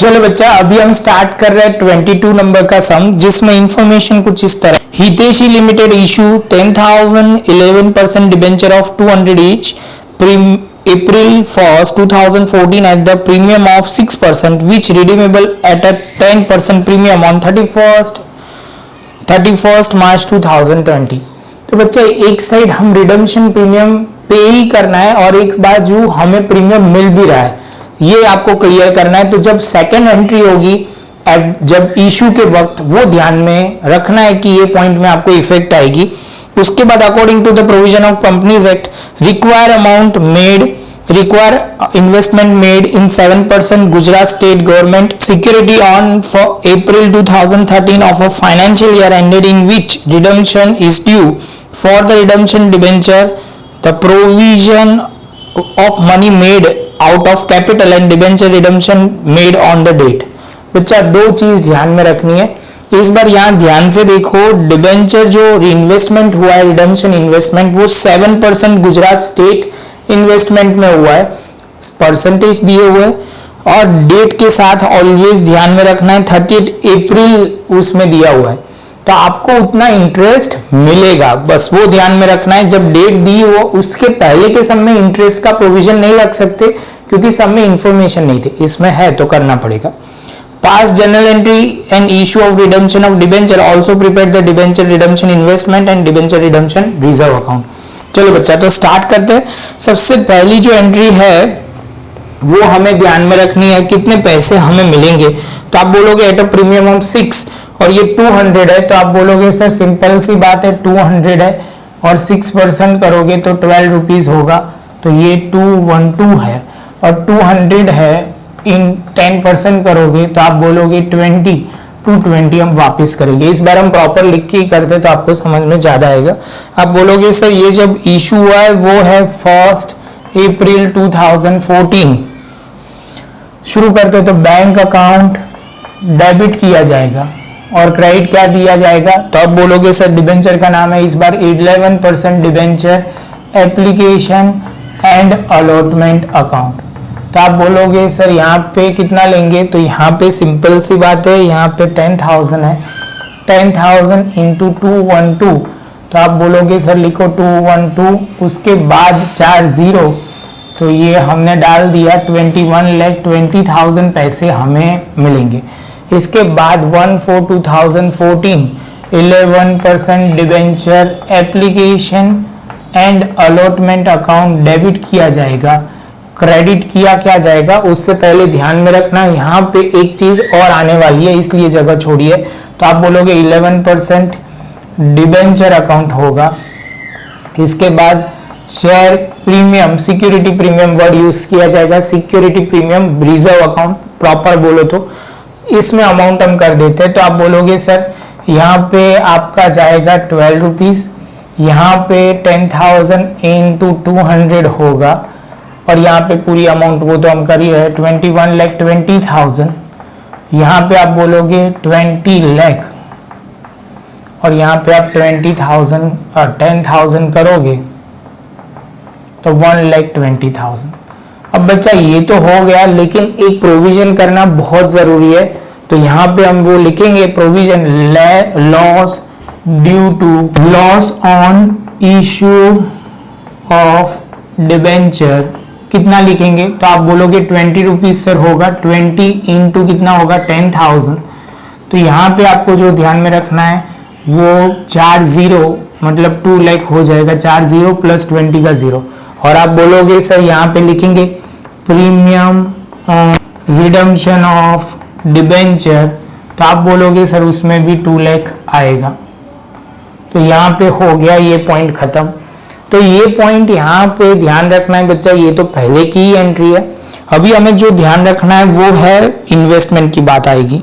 चलो बच्चा, अभी हम स्टार्ट कर रहे हैं 22 नंबर का सम, जिसमें इंफॉर्मेशन कुछ इस तरह। Hiteshi limited issue 10,000 11% debenture of 200 each April 1st 2014 at the premium of 6% which redeemable at a 10% premium on 31st March 2020। तो बच्चे एक साइड हम रिडम्पशन प्रीमियम पे ही करना है और एक बाजू हमें प्रीमियम मिल भी रहा है, ये आपको क्लियर करना है। तो जब सेकेंड एंट्री होगी जब इशू के वक्त, वो ध्यान में रखना है कि ये पॉइंट में आपको इफेक्ट आएगी। उसके बाद according to the provision of companies act require investment made in 7% Gujarat state government security on for April 2013 of a financial year ended in which redemption is due for the redemption debenture the provision of money made out of capital and debenture redemption made on the date. बच्चा दो चीज ध्यान में रखनी है इस बार, यहां ध्यान से देखो। डिबेंचर जो इन्वेस्टमेंट हुआ है, रिडम्पशन इन्वेस्टमेंट, वो 7% गुजरात स्टेट इन्वेस्टमेंट में हुआ है, परसेंटेज दिए हुए, और डेट के साथ ऑलवेज ध्यान में रखना है 30 अप्रैल उसमें दिया हुआ है, तो आपको उतना इंटरेस्ट मिलेगा, बस वो ध्यान में रखना है। जब डेट दी हो उसके पहले के सम में इंटरेस्ट का प्रोविजन नहीं रख सकते क्योंकि सम में इंफॉर्मेशन नहीं थी, इसमें है तो करना पड़ेगा। Past journal entry and issue of redemption of debenture also prepared the debenture redemption investment and debenture redemption reserve account। चलो बच्चा, तो स्टार्ट करते हैं। सबसे पहली जो एंट्री है वो हमें ध्यान में रखनी है, कितने पैसे हमें मिलेंगे। तो आप बोलोगे एट अ प्रीमियम ऑफ 6 और ये 200 है, तो आप बोलोगे सर सिंपल सी बात है 200 है और 6% करोगे तो 12 रुपीज होगा, तो ये 212 है, और 200 है इन 10% करोगे तो आप बोलोगे 220 हम वापस करेंगे। इस बार हम प्रॉपर लिख के ही करते तो आपको समझ में ज्यादा आएगा। आप बोलोगे सर ये जब इशू हुआ है वो है 1 अप्रैल 2014। शुरू करते तो बैंक अकाउंट डेबिट किया जाएगा और क्रेडिट क्या दिया जाएगा, तो आप बोलोगे सर डिबेंचर का नाम है इस बार 11% debenture application and allotment account. तो आप बोलोगे सर यहाँ पे कितना लेंगे, तो यहाँ पे सिंपल सी बात है, यहाँ पे 10,000 है, 10,000 इंटू 212, तो आप बोलोगे सर लिखो 212, उसके बाद 40, तो ये हमने डाल दिया 21,20,000 पैसे हमें मिलेंगे। इसके बाद 1/4/2014 11% debenture application and allotment account debit किया जाएगा, क्रेडिट किया क्या जाएगा। उससे पहले ध्यान में रखना यहाँ पे एक चीज और आने वाली है, इसलिए जगह छोड़िए। तो आप बोलोगे 11% डिबेंचर अकाउंट होगा। इसके बाद share premium, security premium word use किया जाएगा, security premium reserve account proper बोलो तो इसमें अमाउंट हम कर देते हैं। तो आप बोलोगे सर यहाँ पे आपका जाएगा 12 रुपीज, यहाँ पे 10,000 इंटू 200 होगा, और यहाँ पे पूरी अमाउंट वो तो हम कर ही रहे 21,20,000। यहाँ पे आप बोलोगे 20 लाख और यहाँ पे आप 20,000 और 10,000 करोगे तो 1,20,000। अब बच्चा ये तो हो गया, लेकिन एक प्रोविजन करना बहुत जरूरी है, तो यहाँ पे हम वो लिखेंगे provision loss due to loss on issue of debenture. कितना लिखेंगे, तो आप बोलोगे 20 रुपीज सर होगा, 20 इंटू कितना होगा 10,000। तो यहाँ पे आपको जो ध्यान में रखना है वो 40 मतलब 2 लाख हो जाएगा, 40 प्लस 20 का 0, और आप बोलोगे सर यहाँ पे लिखेंगे प्रीमियम रिडम्पशन ऑफ डिबेंचर, तो आप बोलोगे सर उसमें भी 2 लाख आएगा। तो यहाँ पे हो गया ये पॉइंट खत्म। तो ये पॉइंट यहाँ पे ध्यान रखना है बच्चा, ये तो पहले की ही एंट्री है। अभी हमें जो ध्यान रखना है वो है इन्वेस्टमेंट की बात आएगी,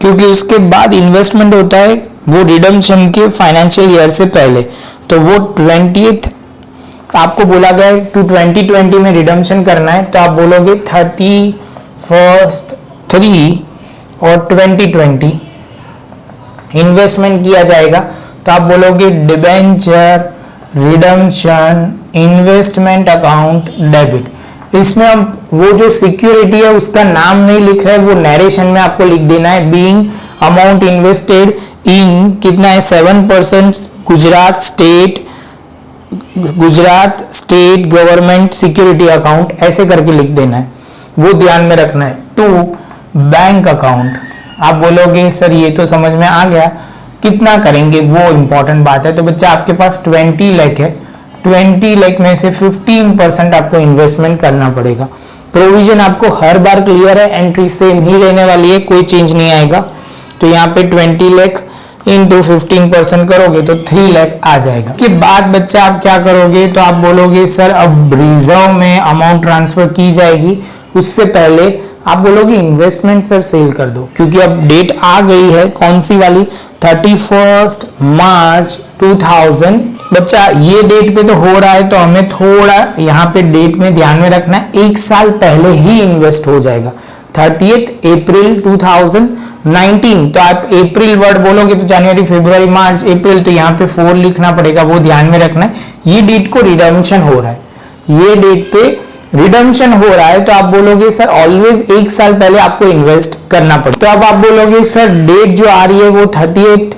क्योंकि उसके बाद इन्वेस्टमेंट होता है वो रिडम्पशन के फाइनेंशियल ईयर से पहले, तो वो 20th आपको बोला गया है टू 2020 में रिडम्पशन करना है, तो आप बोलोगे 31st 3 और 2020 इन्वेस्टमेंट किया जाएगा। तो आप बोलोगे debenture redemption investment account debit. इसमें हम वो जो सिक्योरिटी है उसका नाम नहीं लिख रहे, वो नरेशन में आपको लिख देना है। बीइंग अमाउंट इन्वेस्टेड इन कितना है 7% Gujarat state government security account, ऐसे करके लिख देना है, वो ध्यान में रखना है। टू बैंक अकाउंट, आप बोलोगे सर ये तो समझ में आ गया, कितना करेंगे वो इंपॉर्टेंट बात है। तो बच्चा आपके पास 20 लाख है, 20 लाख में से 15% आपको इन्वेस्टमेंट करना पड़ेगा। प्रोविजन आपको हर बार क्लियर है, एंट्री सेम ही रहने वाली है, कोई चेंज नहीं आएगा। तो यहाँ पे 20 लाख इंटू 15% करोगे तो 3 लाख आ जाएगा। उसके बाद बच्चा आप क्या करोगे, तो आप बोलोगे सर अब रिजर्व में अमाउंट ट्रांसफर की जाएगी, उससे पहले आप बोलोगे इन्वेस्टमेंट सर सेल कर दो, क्योंकि अब डेट आ गई है कौन सी वाली 31 मार्च 2000। बच्चा ये डेट पे तो हो रहा है, तो हमें थोड़ा यहाँ पे डेट में ध्यान में रखना है, एक साल पहले ही इन्वेस्ट हो जाएगा 30 अप्रैल 2019। तो आप अप्रैल वर्ड बोलोगे तो जनवरी फरवरी मार्च अप्रैल, तो यहाँ पे 4 लिखना पड़ेगा, वो ध्यान में रखना है। ये डेट को रिडम्पशन हो रहा है, ये डेट पे रिडम्पशन हो रहा है, तो आप बोलोगे सर ऑलवेज एक साल पहले आपको इन्वेस्ट करना पड़े। तो अब आप बोलोगे सर डेट जो आ रही है वो 31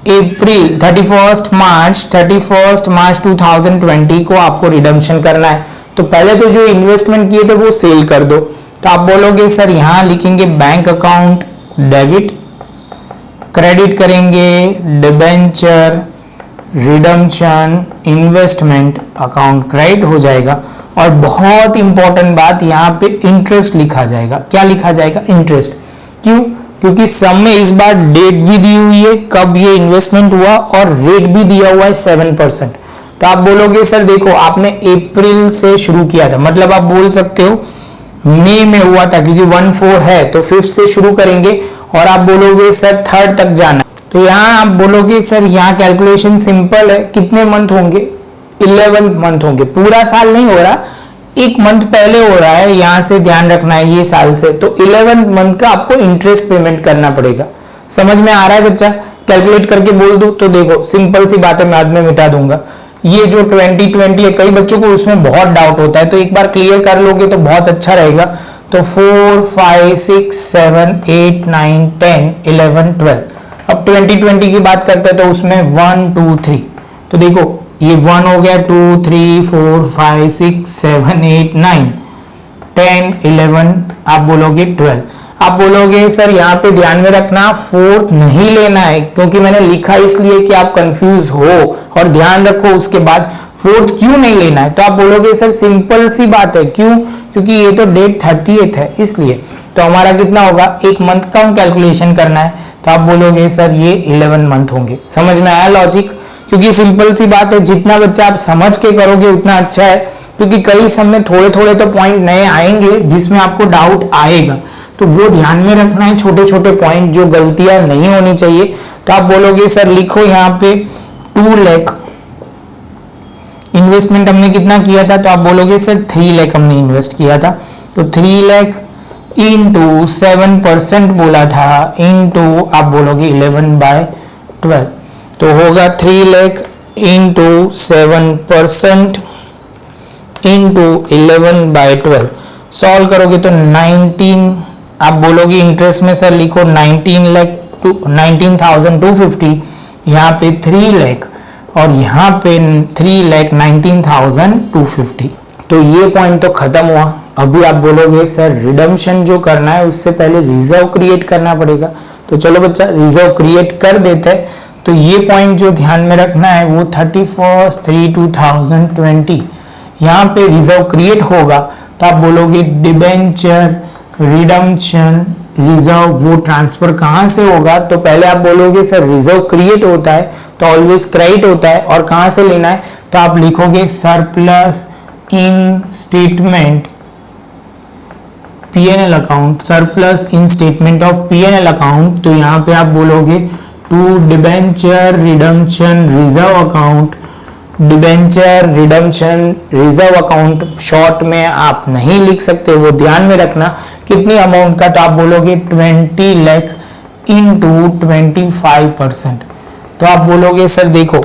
अप्रैल 31 मार्च 2020 को आपको रिडम्पशन करना है। तो पहले तो जो इन्वेस्टमेंट किए थे वो सेल कर दो। तो आप बोलोगे सर यहां लिखेंगे बैंक अकाउंट डेबिट, क्रेडिट करेंगे debenture redemption investment account credit हो जाएगा। और बहुत इंपॉर्टेंट बात, यहाँ पे इंटरेस्ट लिखा जाएगा। क्या लिखा जाएगा? इंटरेस्ट। क्यों? क्योंकि सब में इस बार डेट भी दी हुई है कब ये इन्वेस्टमेंट हुआ, और रेट भी दिया हुआ है 7%। तो आप बोलोगे सर देखो आपने अप्रैल से शुरू किया था, मतलब आप बोल सकते हो मई में हुआ था, क्योंकि 1/4 है तो 5th से शुरू करेंगे, और आप बोलोगे सर 3rd तक जाना। तो यहाँ आप बोलोगे सर यहाँ कैलकुलेशन सिंपल है, कितने मंथ होंगे? 11 मंथ होंगे, पूरा साल नहीं हो रहा, एक मंथ पहले हो रहा है, यहां से ध्यान रखना है ये साल से। तो 11 मंथ का आपको इंटरेस्ट पेमेंट करना पड़ेगा। समझ में आ रहा है बच्चा? कैलकुलेट करके बोल दूं तो देखो सिंपल सी बात है, बाद में मिटा दूंगा। ये जो 2020 है, कई बच्चों को उसमें बहुत डाउट होता है, तो एक बार क्लियर कर लोगे तो बहुत अच्छा रहेगा। तो 4 5 6 7 8 9 10 11 12। अब 2020 की बात करते हैं तो उसमें 1 2 3, तो देखो ये 1 हो गया, 2 3 4 5 6 7 8 9 10 11, आप बोलोगे 12। आप बोलोगे सर यहाँ पे ध्यान में रखना 4th नहीं लेना है, क्योंकि मैंने लिखा इसलिए कि आप कंफ्यूज हो, और ध्यान रखो उसके बाद 4th क्यों नहीं लेना है। तो आप बोलोगे सर सिंपल सी बात है, क्यों? क्योंकि ये तो डेट 30th है इसलिए। तो हमारा कितना होगा? एक मंथ का हम कैलकुलेशन करना है, तो आप बोलोगे सर ये 11 मंथ होंगे। समझ में आया लॉजिक? क्योंकि सिंपल सी बात है, जितना बच्चा आप समझ के करोगे उतना अच्छा है, क्योंकि कई समय थोड़े थोड़े तो पॉइंट नए आएंगे जिसमें आपको डाउट आएगा, तो वो ध्यान में रखना है, छोटे छोटे पॉइंट जो गलतियां नहीं होनी चाहिए। तो आप बोलोगे सर लिखो यहाँ पे 2 लाख इन्वेस्टमेंट हमने कितना किया था, तो आप बोलोगे सर 3 लाख हमने इन्वेस्ट किया था। तो 3 लाख इंटू 7% बोला था, इंटू आप बोलोगे 11/12, तो होगा 3 लाख इंटू 7% इंटू 11/12। सॉल्व करोगे तो 19, आप बोलोगे इंटरेस्ट में सर लिखो 19,250, यहाँ पे 3 लाख और यहाँ पे 3,19,250। तो ये पॉइंट तो खत्म हुआ। अभी आप बोलोगे सर रिडम्पशन जो करना है उससे पहले रिजर्व क्रिएट करना पड़ेगा, तो चलो बच्चा रिजर्व क्रिएट कर देते हैं। तो ये पॉइंट जो ध्यान में रखना है वो 31/3/2020 यहाँ पे रिजर्व क्रिएट होगा। तो आप बोलोगे डिबेंचर रिडम्पशन रिजर्व, वो ट्रांसफर कहां से होगा? तो पहले आप बोलोगे सर रिजर्व क्रिएट होता है तो ऑलवेज क्रेडिट होता है, और कहां से लेना है? तो आप लिखोगे surplus in statement P&L account, surplus in statement of P&L account. तो यहाँ पे आप बोलोगे to debenture redemption reserve account, debenture redemption reserve account short में आप नहीं लिख सकते, वो ध्यान में रखना। कितनी अमाउंट का? तो आप बोलोगे 20 लाख इंटू 25%। तो आप बोलोगे सर देखो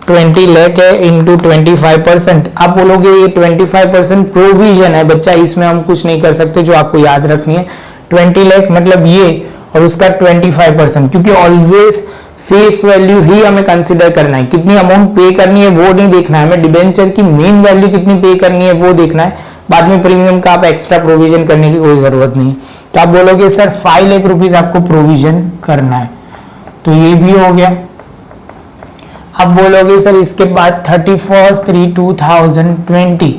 20 लाख है इंटू 25%। आप बोलोगे ये 25% प्रोविजन है बच्चा, इसमें हम कुछ नहीं कर सकते, जो आपको याद रखनी है 20 लाख मतलब ये और उसका 25%, क्योंकि ऑलवेज फेस वैल्यू ही हमें कंसिडर करना है, कितनी अमाउंट पे करनी है वो नहीं देखना है हमें, डिबेंचर की मेन वैल्यू कितनी पे करनी है वो देखना है, बाद में प्रीमियम का आप एक्स्ट्रा प्रोविजन करने की कोई जरूरत नहीं है। तो आप बोलोगे सर 5 लाख रुपीज आपको प्रोविजन करना है, तो ये भी हो गया। अब बोलोगे सर इसके बाद 31/3/2020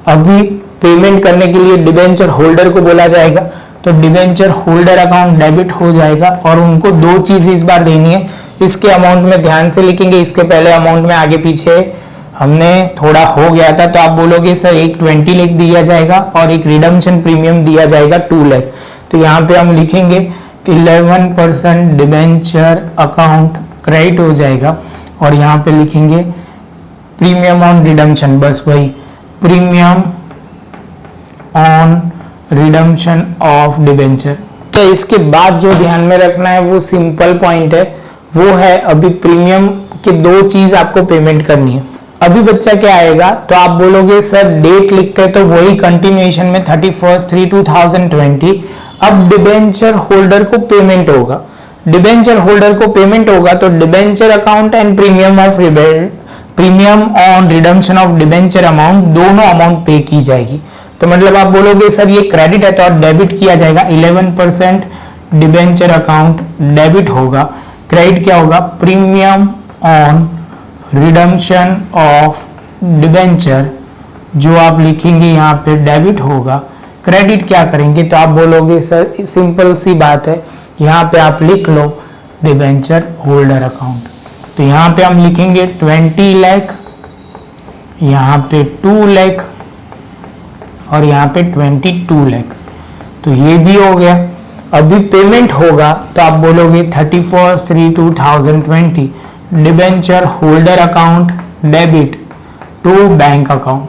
अभी पेमेंट करने के लिए डिबेंचर होल्डर को बोला जाएगा, तो डिबेंचर होल्डर अकाउंट डेबिट हो जाएगा और उनको 2 चीज इस बार देनी है। इसके अमाउंट में ध्यान से लिखेंगे, इसके पहले अमाउंट में आगे पीछे हमने थोड़ा हो गया था, तो आप बोलोगे सर एक 20 लाख दिया जाएगा और एक रिडम्पशन प्रीमियम दिया जाएगा 2 लाख। तो यहाँ पे हम लिखेंगे 11% डिबेंचर अकाउंट क्रेडिट हो जाएगा और यहाँ पे लिखेंगे प्रीमियम ऑन रिडम्पशन, बस वही premium on redemption of debenture. तो इसके बाद जो ध्यान में रखना है वो सिंपल पॉइंट है, वो है अभी प्रीमियम के 2 चीज आपको पेमेंट करनी है। अभी बच्चा क्या आएगा, तो आप बोलोगे सर डेट लिखते हैं तो वही कंटिन्यूएशन में 31/3/2020। अब डिबेंचर होल्डर को पेमेंट होगा, डिबेंचर होल्डर को पेमेंट होगा तो debenture account and premium on redemption of debenture amount, दोनों अमाउंट पे की जाएगी। तो मतलब आप बोलोगे सर ये क्रेडिट है तो डेबिट किया जाएगा, 11% डिबेंचर अकाउंट डेबिट होगा, क्रेडिट क्या होगा premium on redemption of debenture, जो आप लिखेंगे यहाँ पे डेबिट होगा। क्रेडिट क्या करेंगे, तो आप बोलोगे सर सिंपल सी बात है, यहाँ पे आप लिख लो डिबेंचर होल्डर अकाउंट, तो यहाँ पे हम लिखेंगे 20 लाख, यहाँ पे 2 लाख और यहाँ पे 22 लाख, तो ये भी हो गया। अभी पेमेंट होगा तो आप बोलोगे 31/3/2020 debenture holder account debit to bank account,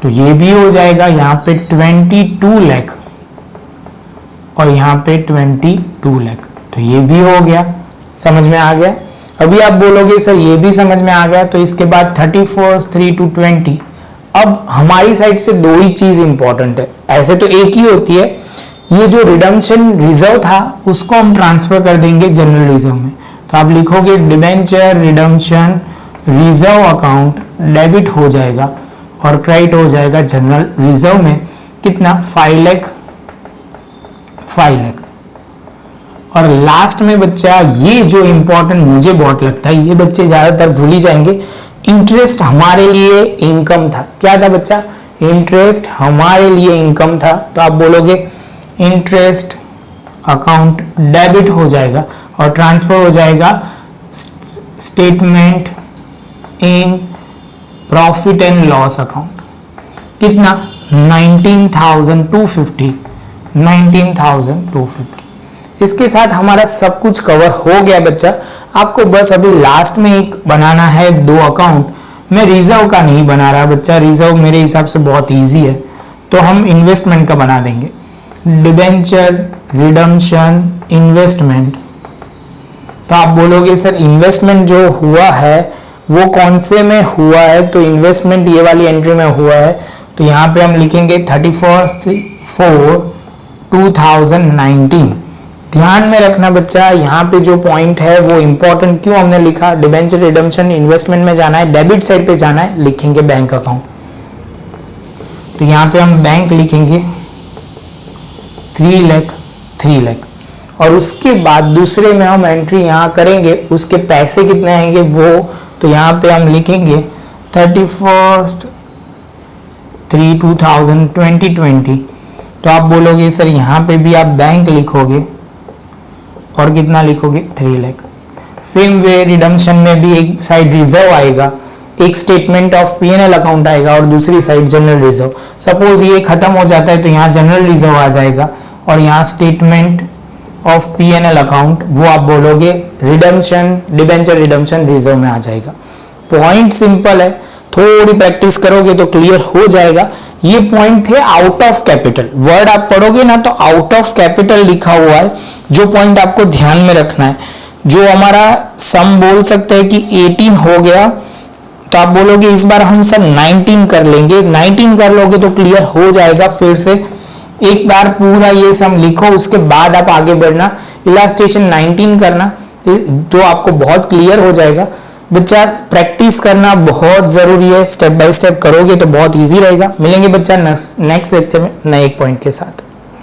तो ये भी हो जाएगा, यहाँ पे 22 लाख और यहाँ पे 22 लाख, तो ये भी हो गया। समझ में आ गया। अभी आप बोलोगे सर ये भी समझ में आ गया, तो इसके बाद 31/3/20 अब हमारी साइड से 2 ही चीज इंपॉर्टेंट है, ऐसे तो एक ही होती है, ये जो रिडम्पशन रिजर्व था उसको हम ट्रांसफर कर देंगे जनरल रिजर्व में, तो आप लिखोगे debenture redemption reserve account debit हो जाएगा और क्रेडिट हो जाएगा जनरल रिजर्व में, कितना 5 लाख। और लास्ट में बच्चा ये जो इंपॉर्टेंट मुझे बहुत लगता है, ये बच्चे ज्यादातर भूल ही जाएंगे, इंटरेस्ट हमारे लिए इनकम था। क्या था बच्चा, इंटरेस्ट हमारे लिए इनकम था, तो आप बोलोगे इंटरेस्ट अकाउंट डेबिट हो जाएगा और ट्रांसफर हो जाएगा statement in profit and loss account, कितना 19,250। इसके साथ हमारा सब कुछ कवर हो गया बच्चा। आपको बस अभी लास्ट में एक बनाना है 2 अकाउंट। मैं रिजर्व का नहीं बना रहा बच्चा, रिजर्व मेरे हिसाब से बहुत इजी है, तो हम इन्वेस्टमेंट का बना देंगे, डिबेंचर रिडम्पशन इन्वेस्टमेंट। तो आप बोलोगे सर इन्वेस्टमेंट जो हुआ है वो कौन से में हुआ है, तो इन्वेस्टमेंट ये वाली एंट्री में हुआ है, तो यहाँ पे हम लिखेंगे 31/4/2019। ध्यान में रखना बच्चा, यहाँ पे जो पॉइंट है वो इंपॉर्टेंट क्यों हमने लिखा, डिबेंचर रिडम्पशन इन्वेस्टमेंट में जाना है, डेबिट साइड पे जाना है, लिखेंगे बैंक अकाउंट। तो यहाँ पे हम बैंक लिखेंगे 3 लाख और उसके बाद दूसरे में हम एंट्री यहाँ करेंगे, उसके पैसे कितने आएंगे वो, तो यहाँ पे हम लिखेंगे 31/3/2020। तो आप बोलोगे सर यहाँ पे भी आप बैंक लिखोगे और कितना लिखोगे 3 लाख। सेम वे रिडम्पशन में भी एक साइड रिजर्व आएगा, एक स्टेटमेंट ऑफ P&L अकाउंट आएगा और दूसरी साइड जनरल रिजर्व। सपोज ये खत्म हो जाता है तो यहाँ जनरल रिजर्व आ जाएगा और यहाँ स्टेटमेंट ऑफ P&L अकाउंट, वो आप बोलोगे रिडम्पशन डिबेंचर रिडम्पशन रिजर्व में आ जाएगा। पॉइंट सिंपल है, थोड़ी प्रैक्टिस करोगे तो क्लियर हो जाएगा। ये पॉइंट थे आउट ऑफ कैपिटल, वर्ड आप पढ़ोगे ना तो आउट ऑफ कैपिटल लिखा हुआ है। जो पॉइंट आपको ध्यान में रखना है, जो हमारा सम बोल सकते हैं कि 18 हो गया तो आप बोलोगे इस बार हम सर 19 कर लेंगे, 19 कर लोगे तो क्लियर हो जाएगा। फिर से एक बार पूरा ये सम लिखो, उसके बाद आप आगे बढ़ना, इलास्ट्रेशन 19 करना, जो आपको बहुत क्लियर हो जाएगा। बच्चा प्रैक्टिस करना बहुत जरूरी है, स्टेप बाय स्टेप करोगे तो बहुत इजी रहेगा। मिलेंगे बच्चा नेक्स्ट लेक्चर में नए एक पॉइंट के साथ।